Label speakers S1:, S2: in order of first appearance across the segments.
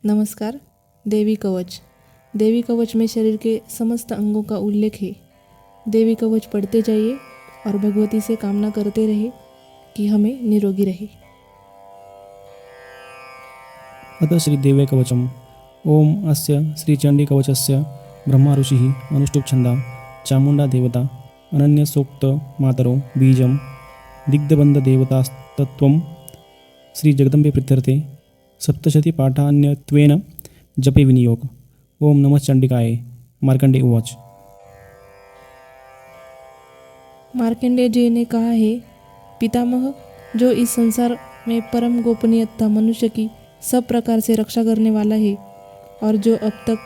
S1: नमस्कार। देवी कवच। देवी कवच में शरीर के समस्त अंगों का उल्लेख है। देवी कवच पढ़ते जाइए और भगवती से कामना करते रहे कि हमें निरोगी रहे।
S2: अतः श्रीदेवे कवचम। ओम अस्य श्रीचंडीकवचस्य ब्रह्मा ऋषिः अनुष्टुप् छंदा चामुंडा देवता अनन्य सूक्त मातरो बीजम दिग्धबंध देवतास्तत्वं श्री जगदम्बे प्रीत्यर्थे सप्तशती पाठान्यत्वेन जपे विनियोग। ओम नमः चंडिकाय। मार्कंडे उवाच।
S1: मार्कंडेय जी ने कहा है, पितामह, जो इस संसार में परम गोपनीय तथा मनुष्य की सब प्रकार से रक्षा करने वाला है और जो अब तक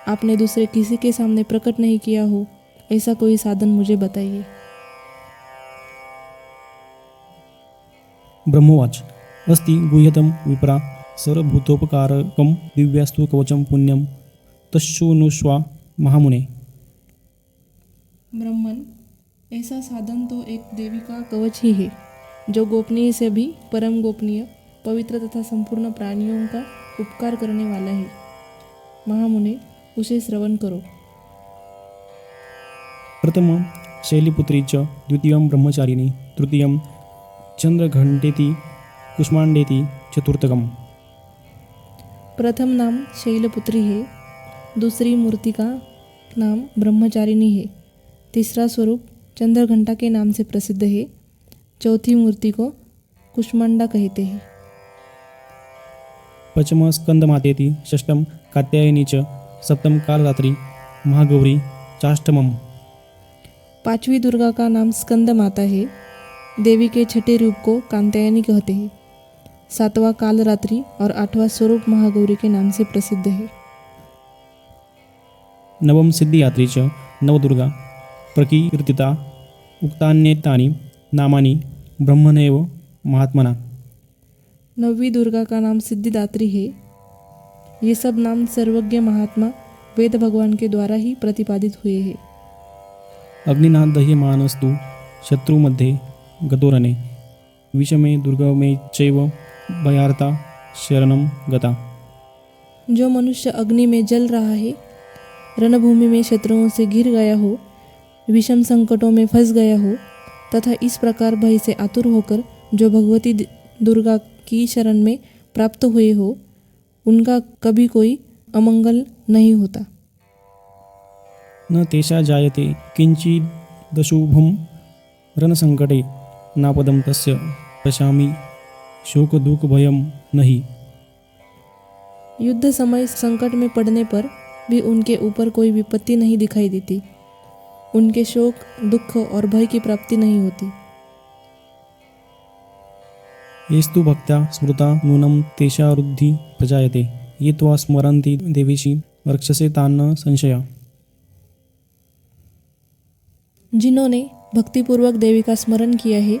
S1: आपने दूसरे किसी के सामने प्रकट नहीं किया हो, ऐसा कोई साधन मुझे बताइए।
S2: ब्रह्मोवाच। अस्ति गुह्यतम विप्रा सर्वभूतोपकारकं दिव्यास्तु कवचं पुण्यं तच्छृणुष्व महामुने।
S1: ब्राह्मण, ऐसा साधन तो एक देवी का कवच ही है, जो गोपनीय से भी परम गोपनीय, पवित्र तथा संपूर्ण प्राणियों का उपकार करने वाला है। महामुने, उसे श्रवण करो।
S2: प्रथमं शैलीपुत्री च द्वितीयं ब्रह्मचारिणी तृतीयं चंद्रघंटेति कुष्मांडेति चतुर्थकम्।
S1: प्रथम नाम शैलपुत्री है, दूसरी मूर्ति का नाम ब्रह्मचारिणी है, तीसरा स्वरूप चंद्रघंटा के नाम से प्रसिद्ध है, चौथी मूर्ति को कुष्मांडा कहते हैं।
S2: पंचम स्कंदमातेति षष्ठम कात्यायनी च सप्तम कालरात्रि महागौरी चाष्टमम्।
S1: पांचवी दुर्गा का नाम स्कंद माता है, देवी के छठे रूप को कात्यायनी कहते हैं, सातवां कालरात्रि और आठवां स्वरूप महागौरी के नाम से प्रसिद्ध है।
S2: नवम सिद्धियात्री च नवदुर्गा प्रकीर्तिता उक्तान्येतानि नामानि ब्रह्मणेव महात्मना।
S1: नौवीं दुर्गा का नाम सिद्धिदात्री है। ये सब नाम सर्वज्ञ महात्मा वेद भगवान के द्वारा ही प्रतिपादित हुए हैं।
S2: अग्निना दह्यमानस्तु शत्रु मध्ये गतोरणे विषमे दुर्गमे चैव भयार्ता शरणं गता।
S1: जो मनुष्य अग्नि में जल रहा है, रणभूमि में शत्रुओं से घिर गया हो, विषम संकटों में फंस गया हो तथा इस प्रकार भय से आतुर होकर जो भगवती दुर्गा की शरण में प्राप्त हुए हो, उनका कभी कोई अमंगल नहीं होता।
S2: न तेषा जायते किंचिदशुभं रणसंकटे नापदं तस्य पश्यामि शोक दुख भयं नहि।
S1: युद्ध समय संकट में पड़ने पर भी उनके ऊपर कोई विपत्ति नहीं दिखाई देती, उनके शोक दुख और भय की प्राप्ति नहीं होती।
S2: येस्तु भक्त्या स्मृता नूनं तेषा रुद्धि प्रजायते ये त्वा स्मरन्ति देवीशी रक्षसे तान्न संशया।
S1: जिन्होंने भक्तिपूर्वक देवी का स्मरण किया है,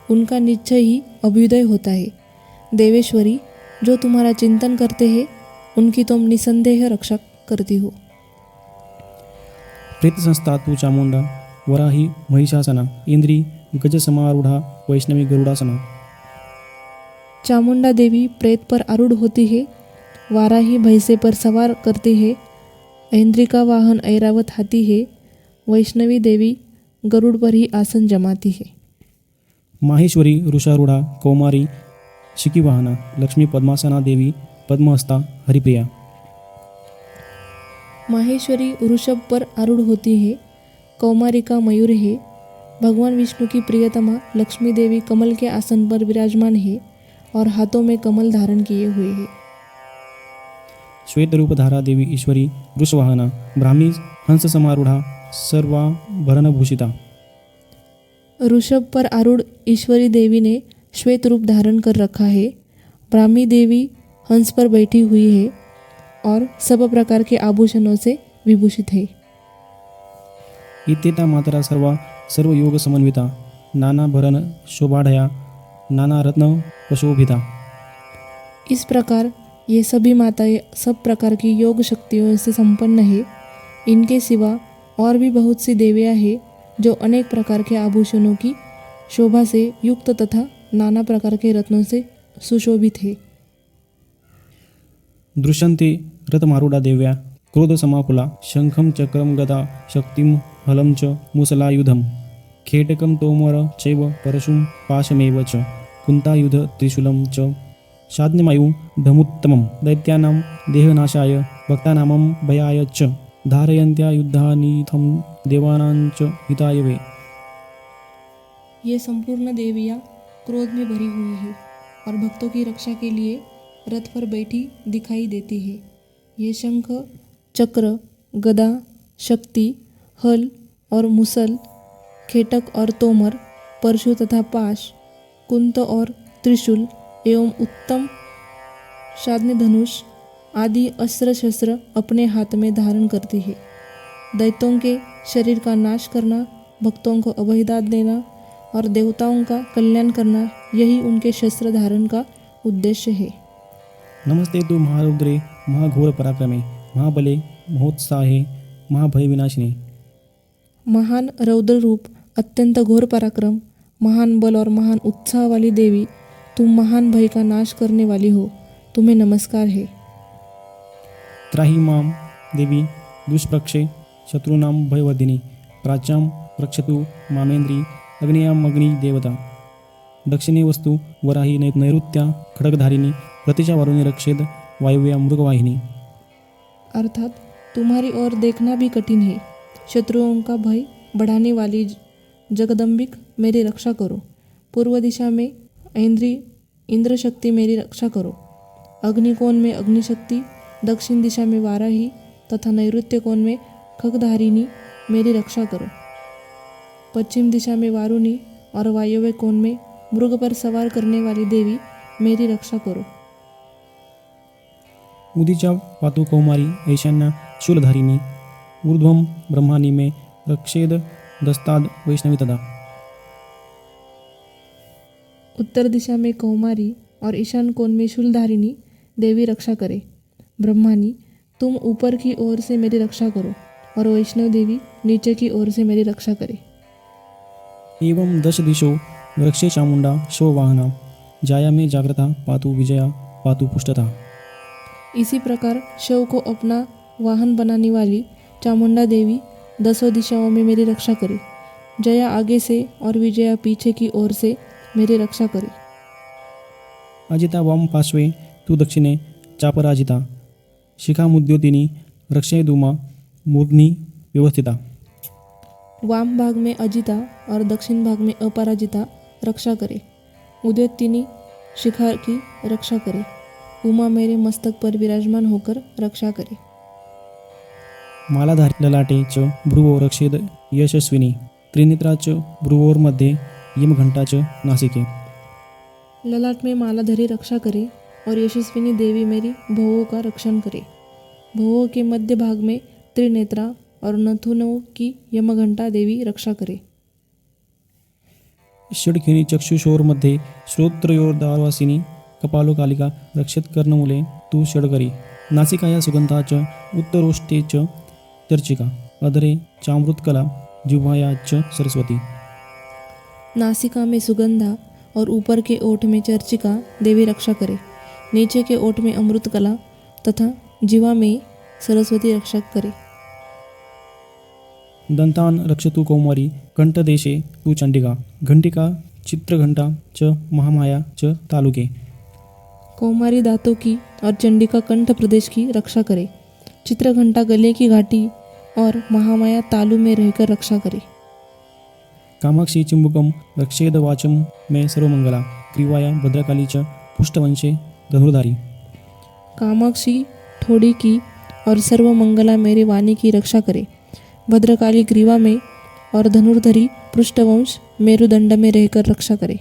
S1: उनका निश्चय ही अभ्युदय होता है। देवेश्वरी, जो तुम्हारा चिंतन करते हैं, उनकी तुम निसंदेह रक्षा करती हो।
S2: प्रेत संस्था तु चामुंडा वराही महिषासना इंद्री गज समारूढ़ा वैष्णवी गरुड़ासना।
S1: चामुंडा देवी प्रेत पर आरूढ़ होती है, वाराही भैंसे पर सवार करती है, ऐन्द्री का वाहन ऐरावत हाथी है, वैष्णवी देवी गरुड़ पर ही आसन जमाती है।
S2: माहेश्वरी वृषारूढ़ा कौमारी शिखिवाहना लक्ष्मी पद्मासना देवी पद्महस्ता हरिप्रिया।
S1: माहेश्वरी वृषभ पर आरूढ़ होती है, कौमारी का मयूर है, भगवान विष्णु की प्रियतमा लक्ष्मी देवी कमल के आसन पर विराजमान है और हाथों में कमल धारण किए हुए है।
S2: श्वेत रूपधारा देवी ईश्वरी वृषवाहना ब्राह्मी हंस समारूढ़ा सर्वाभरणभूषिता।
S1: ऋषभ पर आरूढ़ ईश्वरी देवी ने श्वेत रूप धारण कर रखा है, ब्राह्मी देवी हंस पर बैठी हुई है और सब प्रकार के आभूषणों से विभूषित है।
S2: इत्येता मातरा सर्व योग समन्विता नाना भरण शोभाढ़या नाना रत्न प्रशोभिता।
S1: इस प्रकार ये सभी माताएं सब प्रकार की योग शक्तियों से संपन्न है। इनके सिवा और भी बहुत सी देवियाँ हैं जो अनेक प्रकार के आभूषणों की शोभा से युक्त तथा नाना प्रकार के रत्नों से सुशोभित है।
S2: दृश्यन्ते रथमारूढा देव्या क्रोधसमाकुला शङ्खं चक्रं गदा शक्तिं हलं च मुसलायुधं खेटकं तोमर चैव परशुं पाशमेव च कुन्तायुध त्रिशूलं च शाज्ञमायु धमुत्तमं दैत्यानां देहनाशाय भक्तानामं भयाय च धारयन्त्या युद्धानीथं देवानां च हिताय वे।
S1: ये संपूर्ण देवियाँ क्रोध में भरी हुई है और भक्तों की रक्षा के लिए रथ पर बैठी दिखाई देती है। ये शंख चक्र गदा शक्ति हल और मुसल खेटक और तोमर परशु तथा पाश कुंत और त्रिशूल एवं उत्तम शाद्य धनुष आदि अस्त्र शस्त्र अपने हाथ में धारण करती है। दैत्यों के शरीर का नाश करना भक्तों को अभयदान देना और देवताओं का कल्याण करना यही उनके शस्त्र धारण का उद्देश्य है।
S2: नमस्ते तु महारुद्रे महाघोर पराक्रमे महाबले महोत्साहे महाभय विनाशिने।
S1: महान रौद्र रूप अत्यंत घोर पराक्रम महान बल और महान उत्साह वाली देवी तुम महान भय का नाश करने वाली हो, तुम्हें नमस्कार है।
S2: त्राहि मां देवी दुष्प्रक्षे शत्रूणां भयवर्धिनी प्राच्यां रक्षतु मामेन्द्री अग्नेयामग्नि देवता दक्षिणे वस्तु वराही नैऋत्या खड्गधारिणी प्रतिशा वरुणी रक्षेद वायव्या मृगवाहिनी।
S1: अर्थात तुम्हारी ओर देखना भी कठिन है। शत्रुओं का भय बढ़ाने वाली जगदम्बिक मेरी रक्षा करो। पूर्व दिशा में इंद्र शक्ति मेरी रक्षा करो। अग्निकोण में अग्निशक्ति दक्षिण दिशा में वाराही तथा नैऋत्य कोण में खगधारिणी मेरी रक्षा करो। पश्चिम दिशा में वारुणी और वायव्य कोण में मृग पर सवार करने वाली देवी मेरी रक्षा करो।
S2: उदीच्या पातु कौमारी ईशान्या शूलधारिणी ऊर्ध्वं ब्रह्माणी में रक्षेद दस्ताद वैष्णवी तदा।
S1: उत्तर दिशा में कौमारी और ईशान कोण में शूलधारिणी देवी रक्षा करे। ब्रह्मानी तुम ऊपर की ओर से मेरी रक्षा करो और वैष्णव देवी नीचे की ओर से मेरी रक्षा करे।
S2: एवं दश दिशो वृक्षे चामुंडा शववाहना जाया में जागृता पातु विजया पातु पुष्टता।
S1: इसी प्रकार शव को अपना वाहन बनाने वाली चामुंडा देवी दसों दिशाओं में मेरी रक्षा करे। जया आगे से और विजया पीछे की ओर से मेरी रक्षा करे।
S2: अजिता वाम पार्श्वे तु दक्षिणे चापराजिता शिखामुद्योतिनी रक्षेदुमा मूर्ध्नि व्यवस्थिता।
S1: वाम भाग में अजिता और दक्षिण भाग में अपराजिता रक्षा करे। उद्योतिनी शिखा की रक्षा करे। उमा मेरे मस्तक पर विराजमान होकर रक्षा करे।
S2: मालाधारी ललाटे च भ्रुवो रक्षेद यशस्विनी त्रिनेत्रा च भ्रुवोर्मध्ये यमघंटा च नासिके।
S1: ललाट में मालाधारी रक्षा करे और यशस्विनी देवी मेरी भवों का रक्षण करे। भवों के मध्य भाग में त्रिनेत्रा और नथुनों की यमघंटा देवी रक्षा करे।
S2: षड्खिनी चक्षुषोर्मध्ये श्रोत्रयोर्द्वारवासिनी कपालोकालिका रक्षित कर्णमूले तु षड्करी नासिकाया सुगंधा च उत्तरोष्टे च चर्चिका अधरे चामृतकला जिह्वाया च सरस्वती।
S1: नासिका में सुगंधा और ऊपर के ओठ में चर्चिका देवी रक्षा करे। नीचे के ओठ में अमृतकला तथा जिह्वा में सरस्वती रक्षा करे।
S2: दंतान रक्षतु कौमारी कंठदेशे तु चंडिका घंटिका चित्रघंटा च महामाया च तालुके।
S1: कौमारी दांतों की और चंडिका कंठ प्रदेश की रक्षा करे। चित्रघंटा गले की घाटी और महामाया तालु में रहकर रक्षा करे।
S2: कामाक्षी चिंबुकम रक्षेद वाचम में सर्वमंगला ग्रीवाया भद्रकाली च पुष्टवंशे धनुर्धारी।
S1: कामाक्षी ठोड़ी की और सर्वमंगला मेरी वाणी की रक्षा करे। भद्रकाली ग्रीवा में और धनुर्धरी पृष्ठवंश मेरुदंड में रहकर रक्षा करे।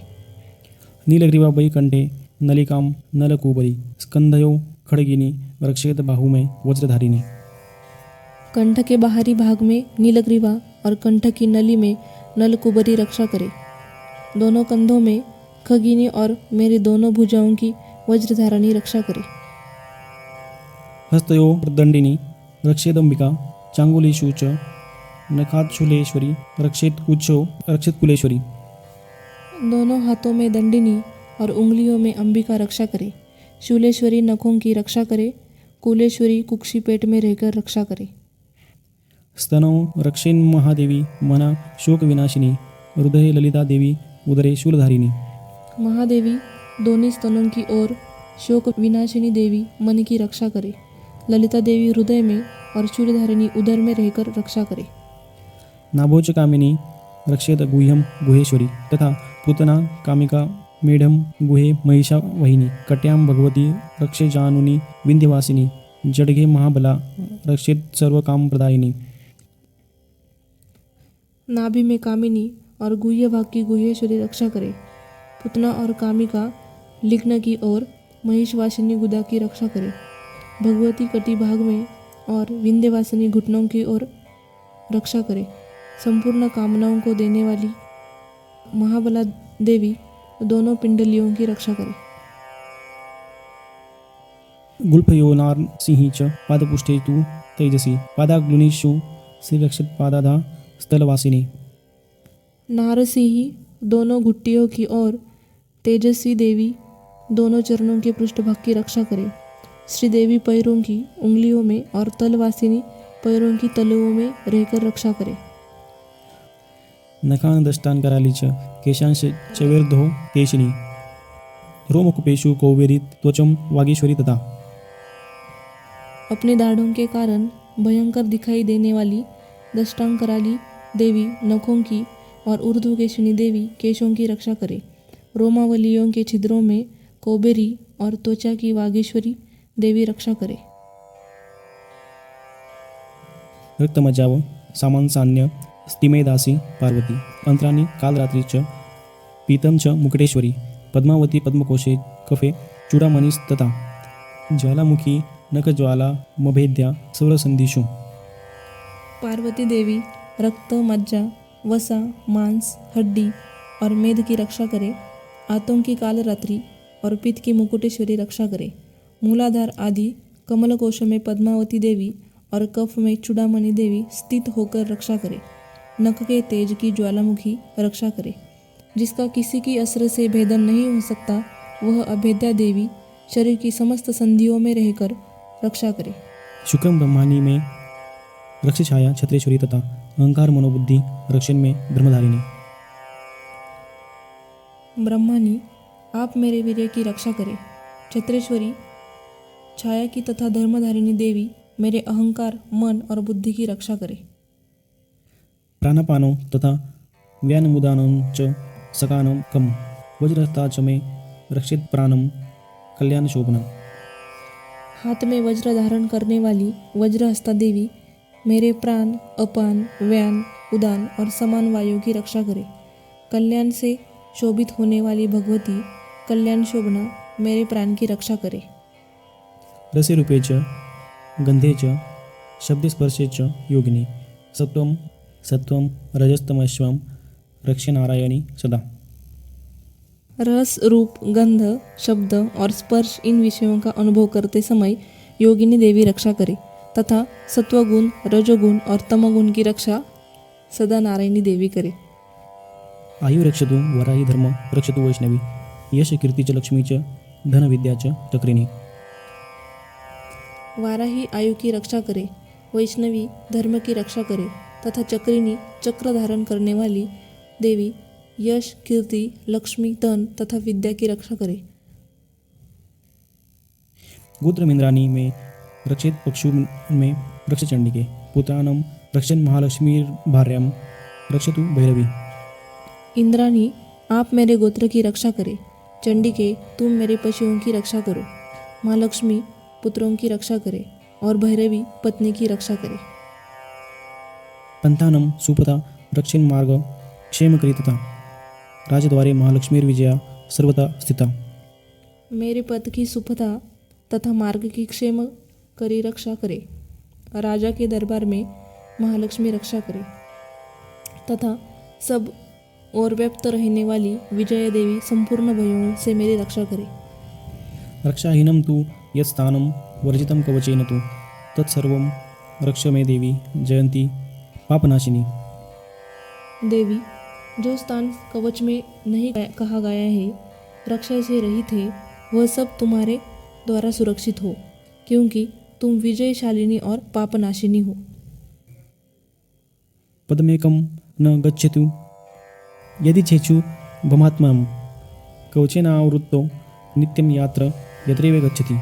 S2: नीलग्रीवा बैकंठे नलिकाम नलकुबरी स्कंधयो खड़गिनी रक्षेद बाहु में वज्रधारिणी।
S1: कंठ के बाहरी भाग में नीलग्रीवा और कंठ की नली में नलकुबरी रक्षा करे। दोनों कंधों में खगिनी और मेरी दोनों भुजाओं की वज्रधारणी रक्षा करे।
S2: हस्तयो दंडिनी रक्षेदंबिका चांगुलेशु च नखाच्छूलेश्वरी रक्षेत कुलेश्वरी।
S1: दोनों हाथों में दंडिनी और उंगलियों में अंबिका रक्षा करे। शूलेश्वरी नखों की रक्षा करे कुलेश्वरी कुक्षी पेट में रहकर रक्षा करे।
S2: स्तनों रक्षेन महादेवी मना शोक विनाशिनी हृदय ललिता देवी उदरे शूलधारिणी।
S1: महादेवी दोनों स्तनों की ओर शोक विनाशिनी देवी मन की रक्षा करे। ललिता देवी हृदय में और शूलधारिणी उदर में रहकर रक्षा करे।
S2: नाभोच कामिनी रक्षेत गुह्यम गुहेश्वरी तथा पूतना कामिका मेढम गुहे महिषा वहिनी कट्याम भगवती रक्षे जानुनी विंध्यवासिनी जडघे महाबला रक्षेत सर्व काम प्रदायिनी।
S1: नाभि में कामिनी और गुह्य भाग की गुहेश्वरी रक्षा करे। पुतना और कामिका लिग्न की ओर महिषवासिनी गुदा की रक्षा करे। भगवती कटी भाग में और विंध्यवासिनी घुटनों की ओर रक्षा करे। संपूर्ण कामनाओं को देने वाली महाबला देवी दोनों पिंडलियों की रक्षा करे।
S2: गुल्फयोनार सिंही च पादपुष्टे तु तेजसी पादाग्निषु श्रीरक्षित पादाधा स्थलवासिनी।
S1: नारसिंही दोनों घुट्टियों की ओर तेजस्वी देवी दोनों चरणों के पृष्ठभाग की रक्षा करे। श्रीदेवी पैरों की उंगलियों में और तलवासिनी पैरों की तलुओं में रहकर रक्षा करे।
S2: नखान दष्टान कराली च केशांश चवेर्धो केशिनी रोमकुपेशु कौवेरी त्वचम वागीश्वरी तथा।
S1: अपने दाढ़ों के कारण भयंकर दिखाई देने वाली दष्टांकराली देवी नखों की और ऊर्ध्वकेशिनी देवी केशों की रक्षा करे। रोमावलियों के छिद्रों में कौबेरी और त्वचा की वागीश्वरी देवी रक्षा करे।
S2: रक्तमज्जाव सामान्सान्य स्तिमेदासी पार्वती अंतरानी कालरात्रि च पीतम च मुकुटेश्वरी पद्मावती पद्मकोशे कफे चूड़ामणिस तथा ज्वालामुखी नखज्वाला मभेद्या सौरसंधिषु।
S1: पार्वती देवी रक्त मज्जा वसा मांस हड्डी और मेद की रक्षा करे। आतों की कालरात्रि और पित्त की मुकुटेश्वरी रक्षा करे। मूलाधार आदि कमलकोशों में पद्मावती देवी और कफ में चूड़ामणि देवी स्थित होकर रक्षा करे। नख के तेज की ज्वालामुखी रक्षा करे। जिसका किसी की अस्त्र से भेदन नहीं हो सकता वह अभेद्या देवी शरीर की समस्त संधियों में रहकर रक्षा करे।
S2: शुक्रम ब्रह्मानी में रक्ष छाया छत्रेश्वरी तथा अहंकार मनोबुद्धि रक्षण में ब्रह्मधारिणी।
S1: ब्रह्मानी आप मेरे वीर्य की रक्षा करे। छत्रेश्वरी छाया की तथा धर्मधारिणी देवी मेरे अहंकार मन और बुद्धि की रक्षा करे।
S2: प्राणपानो तथा व्यानमुदानं च सकानं कम वज्रहस्ता च में रक्षित प्राणम कल्याण शोभना।
S1: हाथ में वज्र धारण करने वाली वज्रहस्ता देवी मेरे प्राण अपान व्यान उदान और समान वायु की रक्षा करे। कल्याण से शोभित होने वाली भगवती कल्याण शोभना मेरे प्राण की रक्षा करे।
S2: रसे रूपे च गंधे च शब्दे स्पर्शे च योगिनी सत्वम सत्वम रजस्तमश्वम रक्षे नारायणी सदा।
S1: रस रूप गंध शब्द और स्पर्श इन विषयों का अनुभव करते समय योगिनी देवी रक्षा करे तथा सत्वगुण रजोगुण और तमगुण की रक्षा सदा नारायणी देवी करे।
S2: आयु रक्षतु वराही धर्म रक्षतु वैष्णवी यश कीर्ति च लक्ष्मी च धन विद्या च चक्रिणी।
S1: वाराही आयु की रक्षा करे, वैष्णवी धर्म की रक्षा करे तथा चक्रिणी चक्र धारण करने वाली देवी यश कीर्ति लक्ष्मी धन तथा विद्या की रक्षा करे।
S2: गोत्रमिंद्राणी में रक्षित पक्षु में रक्ष चंडिके पुत्रानम रक्षन महालक्ष्मी भार्यम रक्षतु भैरवी।
S1: इंद्राणी आप मेरे गोत्र की रक्षा करे। चंडिके तुम मेरे पशुओं की रक्षा करो। महालक्ष्मी पुत्रों की रक्षा करे और भैरवी पत्नी की रक्षा करे।
S2: पंथानम सुपथा रक्षिण मार्ग क्षेम करी तथा राजद्वारे महालक्ष्मी विजया सर्वथा स्थिता।
S1: मेरे पद की सुपथा तथा मार्ग की क्षेम करी रक्षा करे। राजा के दरबार में महालक्ष्मी रक्षा करे तथा सब और व्याप्त रहने वाली विजया देवी संपूर्ण भयों से मेरी रक्षा करे।
S2: रक्षाहीनम तु यत्स्थानं वर्जितं कवचेन तु तत्सर्वं रक्ष मे देवी जयंती पापनाशिनी।
S1: देवी जो स्थान कवच में नहीं कहा गया है रक्षा से रहित है वह सब तुम्हारे द्वारा सुरक्षित हो, क्योंकि तुम विजयशालिनी और पापनाशिनी हो।
S2: पदमेकं न गच्छतु यदि चेचु भमात्मनं कवचेनावृत्तो नित्यं यात्र यत्रैव गच्छति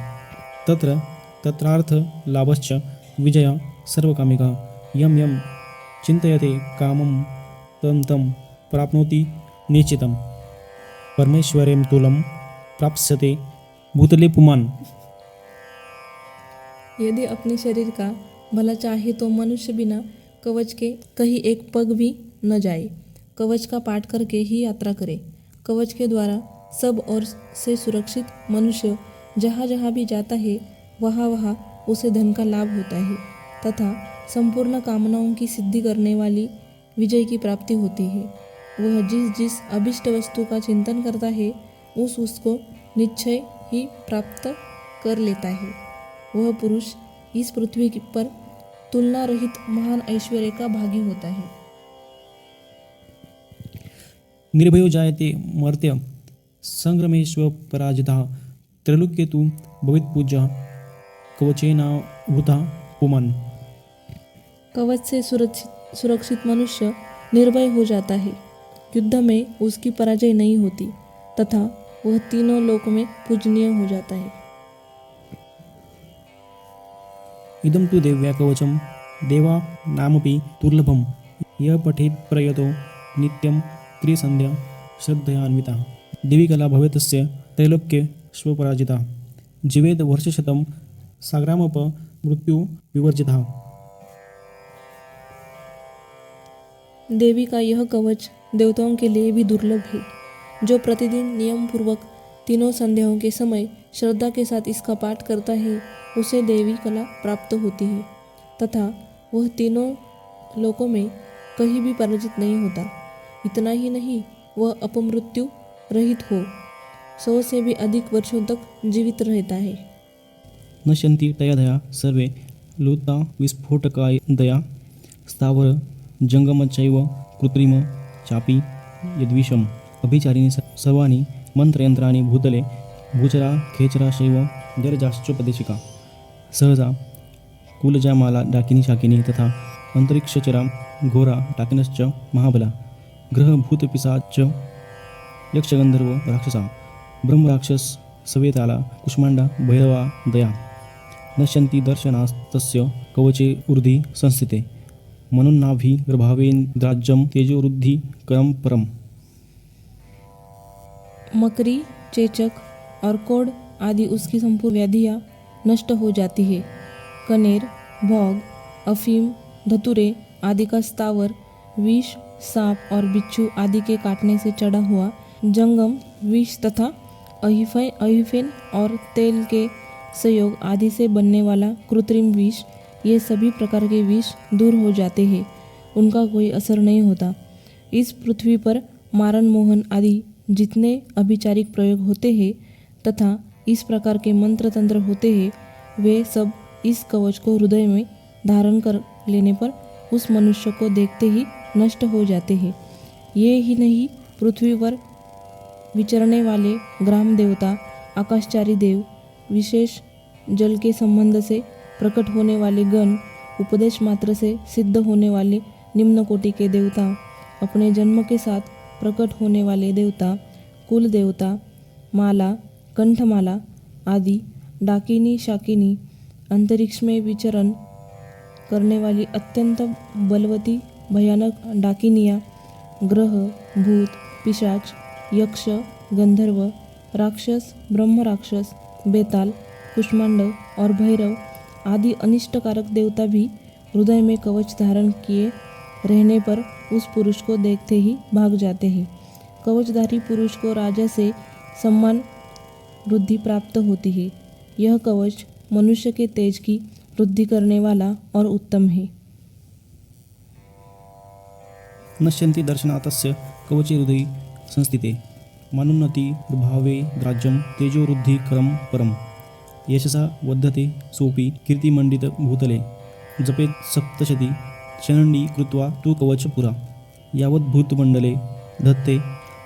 S2: तत्र तत्रार्थलाभश्च विजयः सर्वकामिकः यं यं चिन्तयते कामं तं तं प्राप्नोति निश्चितं परमेश्वरेण तुलं प्राप्स्यते भूतले पुमान्।
S1: यदि अपने शरीर का भला चाहे तो मनुष्य बिना कवच के कहीं एक पग भी न जाए। कवच का पाठ करके ही यात्रा करे। कवच के द्वारा सब ओर से सुरक्षित मनुष्य जहाँ जहाँ भी जाता है वहाँ वहाँ उसे धन का लाभ होता है तथा संपूर्ण कामनाओं की सिद्धि करने वाली विजय की प्राप्ति होती है। वह जिस जिस अभिष्ट वस्तु का चिंतन करता है उसको निश्चय ही प्राप्त कर लेता है। वह पुरुष इस पृथ्वी पर तुलना रहित महान ऐश्वर्य का भागी होता है।
S2: निर्भयो जायते मर्त्य संग्रमेश्व पराजितः त्रैलोक्ये तु भवेत्पूज्यः कवचेनावृतः पुमान्।
S1: कवच से सुरक्षित मनुष्य निर्भय हो जाता है। युद्ध में उसकी पराजय नहीं होती तथा वह तीनों लोक में पूजनीय हो जाता है।
S2: इदं तु देव्या कवचं देवा नामपि दुर्लभं यः पठेत् प्रयतो नित्यं त्रिसन्ध्या श्रद्धयान्वितः देवी कला भवेतस्य त्रैलोक्ये स्वपराजिता जीवेद वर्षशतं साग्रामप मृत्यु विवर्जितः।
S1: देवी का यह कवच देवताओं के लिए भी दुर्लभ है। जो प्रतिदिन नियम पूर्वक तीनों संध्याओं के समय श्रद्धा के साथ इसका पाठ करता है उसे देवी कला प्राप्त होती है तथा वह तीनों लोकों में कहीं भी पराजित नहीं होता। इतना ही नहीं, वह अपमृत्यु रहित हो 100 से भी अधिक वर्षों तक जीवित रहता है।
S2: नश्यन्ति तया सर्वे लुता विस्फोटकाय दया स्थावर जंगमचैव कृत्रिम चापि यद्विषम् अभिचारिणी सर्वाणि मंत्रयंत्राणि भूतले भूचरा खेचरा शैव जलजाश्चोपदेशिका सहजा कुलजामाला डाकिनी शाकिनी तथा अंतरिक्षचरा घोरा डाकिनश्च महाबला ग्रहभूतपिशाच यक्षगंधर्व राक्षसा ब्रह्मराक्षस सवेताला कुष्मांडा भैरवा दया नश्यन्ति दर्शनास्तस्य कवचे ऊर्ध्वि संस्थिते मनुन्नाभि गर्भावेन्द्राज्यम तेजोरुद्धि करम परम।
S1: मकरी, चेचक और कोढ़ आदि उसकी संपूर्ण व्याधियाँ नष्ट हो जाती है। कनेर, भोग, अफीम, धतूरे आदि का स्थावर, विष, सांप और बिच्छू आदि के काटने से चढ़ा हुआ जंगम विष तथा अहिफेन और तेल के संयोग आदि से बनने वाला कृत्रिम विष, ये सभी प्रकार के विष दूर हो जाते हैं, उनका कोई असर नहीं होता। इस पृथ्वी पर मारन मोहन आदि जितने अभिचारिक प्रयोग होते हैं तथा इस प्रकार के मंत्र तंत्र होते हैं वे सब इस कवच को हृदय में धारण कर लेने पर उस मनुष्य को देखते ही नष्ट हो जाते हैं। ये ही नहीं, पृथ्वी पर विचरने वाले ग्राम देवता, आकाशचारी देव, विशेष जल के संबंध से प्रकट होने वाले गण, उपदेश मात्र से सिद्ध होने वाले निम्न कोटि के देवता, अपने जन्म के साथ प्रकट होने वाले देवता, कुल देवता, माला, कंठमाला आदि, डाकिनी शाकिनी, अंतरिक्ष में विचरण करने वाली अत्यंत बलवती भयानक डाकिनियाँ, ग्रह, भूत, पिशाच, यक्ष, गंधर्व, राक्षस, ब्रह्म राक्षस, बेताल, कुष्मांड और भैरव आदि अनिष्टकारक देवता भी हृदय में कवच धारण किए रहने पर उस पुरुष को देखते ही भाग जाते हैं। कवचधारी पुरुष को राजा से सम्मान वृद्धि प्राप्त होती है। यह कवच मनुष्य के तेज की वृद्धि करने वाला और उत्तम है।
S2: नश्यन्ति दर्शनातस्य कवचे हृदय संस्थिते मानुन्नति प्रभावे द्राज्यम तेजोरुद्धि करम परम यशसा वर्धते सोपि कीर्तिमंडित भूतले जपेत सप्तशती चनंडी कृत्वा तु कवच पुरा यावत् भूतमंडले धत्ते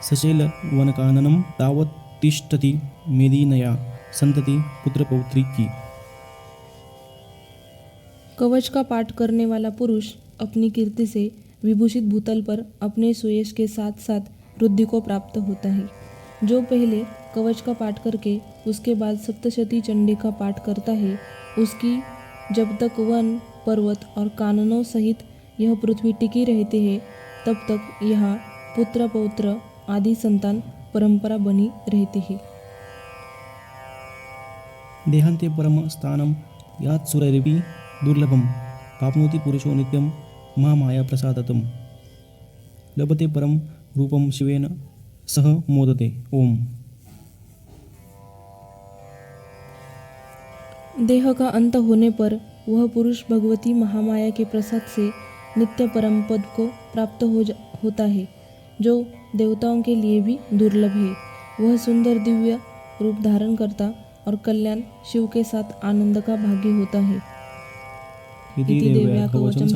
S2: सशैल वनकाननं तावत् तिष्ठति मेदिनया संतति पुत्रपौत्री की।
S1: कवच का पाठ करने वाला पुरुष अपनी कीर्ति से विभूषित भूतल पर अपने सुयश के साथ साथ वृद्धि को प्राप्त होता है। जो पहले कवच का पाठ करके उसके बाद सप्तशती चंडी का पाठ करता है, उसकी जब तक वन पर्वत और काननों सहित यह पृथ्वी टिकी रहती है, तब तक यहाँ पुत्र पौत्र आदि संतान परंपरा बनी रहती है।
S2: देहांते परम स्थानम यात सुरैरपि दुर्लभम प्राप्नोति पुरुषो नित्यम महामाया प्रसादतम लभते परम रूपम शिवेन सह मोदते। ओम।
S1: देह का अंत होने पर वह पुरुष भगवती महामाया के प्रसाद से नित्य परम पद को प्राप्त होता है, जो देवताओं के लिए भी दुर्लभ है। वह सुंदर दिव्य रूप धारण करता और कल्याण शिव के साथ आनंद का भागी होता है।
S2: इति देव्या कवचम